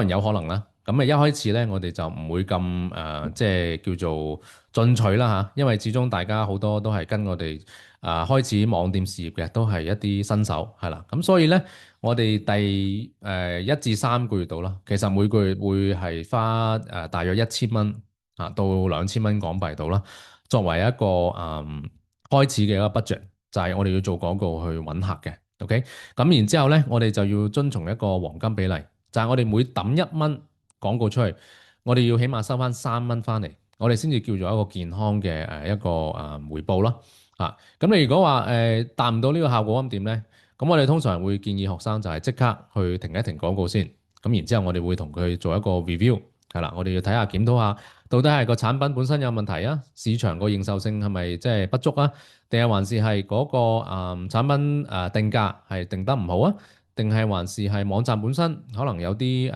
然有可能啦。咁一開始咧，我哋就唔會咁即係叫做進取啦嚇，因為始終大家好多都係跟我哋開始網店事業嘅，都係一啲新手係啦。咁所以咧，我哋第1至3個月度啦，其實每個月會係花大約1000蚊到2000蚊港幣度啦，作為一個開始嘅一個 budget，就係我哋要做廣告去揾客嘅。OK，咁然之後咧，我哋就要遵從一個黃金比例。就係我哋每抌1蚊廣告出去，我哋要起碼收翻3蚊翻嚟，我哋先至叫做一個健康嘅一個回報啦。咁你如果話達唔到呢個效果咁點咧？咁我哋通常會建議學生就係即刻去停一停廣告先。咁然之後我哋會同佢做一個 review，係啦，我哋要睇下檢討下，到底係個產品本身有問題啊，市場個認受性係咪即係不足啊，定係還是係嗰個產品定價係定得唔好啊？定係還是係網站本身可能有啲